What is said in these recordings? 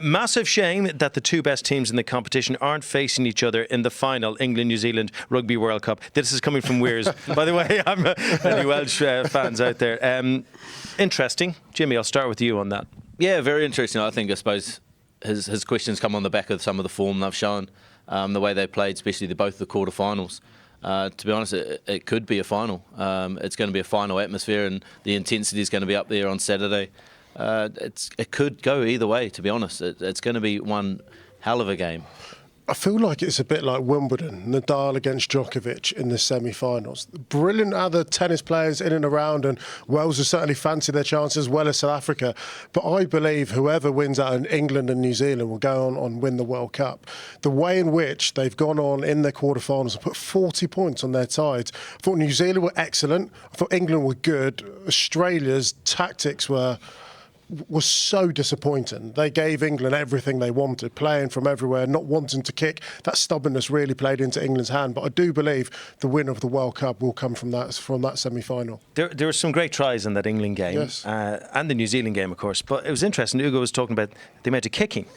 Massive shame that the two best teams in the competition aren't facing each other in the final England-New Zealand Rugby World Cup. This is coming from Weirs. By the way, I'm any Welsh fans out there. Interesting. Jimmy, I'll start with you on that. Yeah, very interesting. I suppose his questions come on the back of some of the form they've shown, the way they played, especially both the quarterfinals. To be honest, it could be a final. It's going to be a final atmosphere, and the intensity is going to be up there on Saturday. It could go either way, to be honest. It's going to be one hell of a game. I feel like it's a bit like Wimbledon, Nadal against Djokovic in the semi-finals. Brilliant other tennis players in and around, and Wales has certainly fancied their chances as well as South Africa. But I believe whoever wins out in England and New Zealand will go on and win the World Cup. The way in which they've gone on in their quarterfinals and put 40 points on their tide. I thought New Zealand were excellent. I thought England were good. Australia's tactics was so disappointing. They gave England everything they wanted, playing from everywhere, not wanting to kick. That stubbornness really played into England's hand. But I do believe the winner of the World Cup will come from that semi-final. There were some great tries in that England game, yes, and the New Zealand game, of course. But it was interesting. Ugo was talking about the amount of kicking.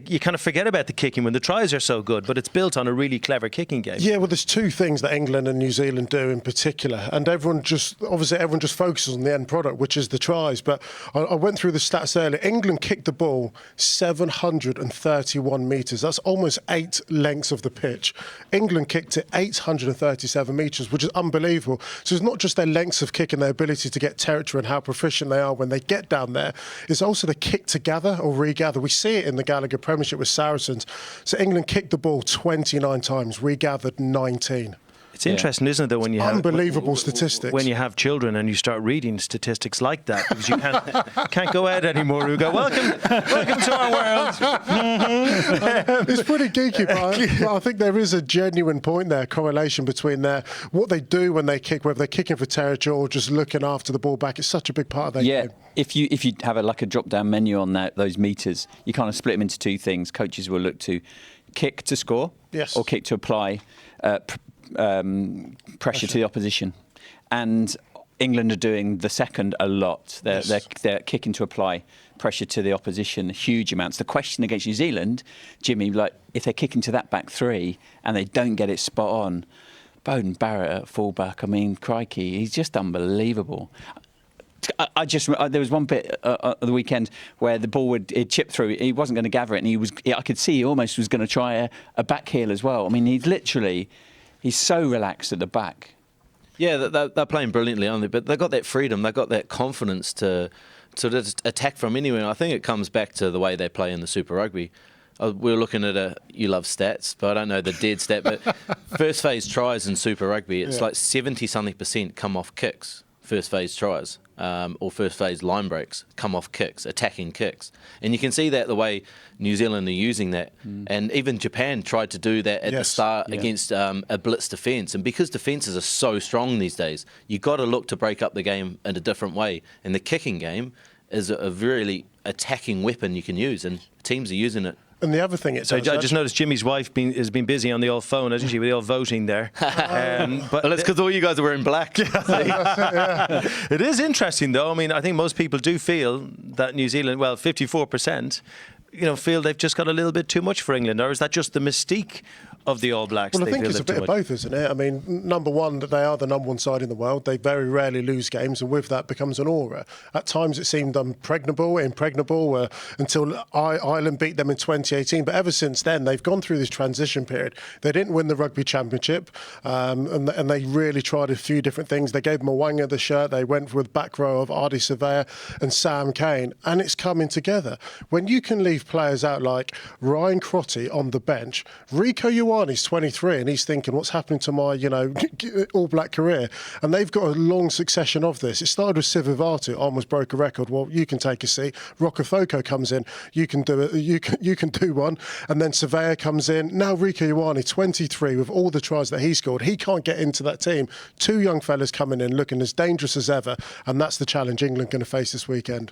You kind of forget about the kicking when the tries are so good, but it's built on a really clever kicking game. Yeah, well, there's two things that England and New Zealand do in particular, and everyone just focuses on the end product, which is the tries. But I went through the stats earlier. England kicked the ball 731 metres. That's almost 8 lengths of the pitch. England kicked it 837 metres, which is unbelievable. So it's not just their lengths of kick and their ability to get territory and how proficient they are when they get down there. It's also the kick to gather or regather. We see it in the Gallagher Premiership with Saracens. So England kicked the ball 29 times, regathered 19. It's interesting, isn't it, though, when you have unbelievable statistics. When you have children and you start reading statistics like that, because you can't go out anymore. Ugo, welcome to our world. It's pretty geeky, but I think there is a genuine point there, correlation between what they do when they kick, whether they're kicking for territory or just looking after the ball back. It's such a big part of their game. If you have a drop-down menu on those meters, you kind of split them into two things. Coaches will look to kick to score, yes, or kick to apply pressure to the opposition, and England are doing the second a lot. They're kicking to apply pressure to the opposition, huge amounts. The question against New Zealand, Jimmy, if they're kicking to that back three and they don't get it spot on, Bowden Barrett at fullback, I mean, crikey, he's just unbelievable. There was one bit at the weekend where the ball would chip through. He wasn't going to gather it, and I could see he almost was going to try a back heel as well. I mean, he's so relaxed at the back. Yeah, they're playing brilliantly, aren't they? But they've got that freedom, they've got that confidence to sort of attack from anywhere. And I think it comes back to the way they play in the Super Rugby. We were looking at you love stats, but I don't know the dead stat, but first phase tries in Super Rugby, it's like 70-something% come off kicks. First phase tries or first phase line breaks come off kicks, attacking kicks. And you can see that the way New Zealand are using that. And even Japan tried to do that at the start against a blitz defence. And because defences are so strong these days, you've got to look to break up the game in a different way. And the kicking game is a really attacking weapon you can use, and teams are using it. And the other thing I just noticed Jimmy's wife has been busy on the old phone, hasn't she, with the old voting there. But well, it's because all you guys are wearing black. It is interesting, though. I mean, I think most people do feel that New Zealand, 54%, feel they've just got a little bit too much for England, or is that just the mystique of the All Blacks? Well, I think it's a bit of both, isn't it? I mean, number one, that they are the number one side in the world. They very rarely lose games, and with that becomes an aura. At times it seemed impregnable until Ireland beat them in 2018. But ever since then, they've gone through this transition period. They didn't win the Rugby Championship, and they really tried a few different things. They gave Mwanga the shirt. They went with back row of Ardie Savea and Sam Cane, and it's coming together. When you can leave players out like Ryan Crotty on the bench, Rico Ioane's 23 and he's thinking, what's happening to my, All Black career? And they've got a long succession of this. It started with Sivivatu, almost broke a record. Well, you can take a seat. Rokafoko comes in, you can do it. You can do one, and then Savea comes in. Now Rico Ioane, 23, with all the tries that he scored, he can't get into that team. Two young fellas coming in, looking as dangerous as ever, and that's the challenge England going to face this weekend.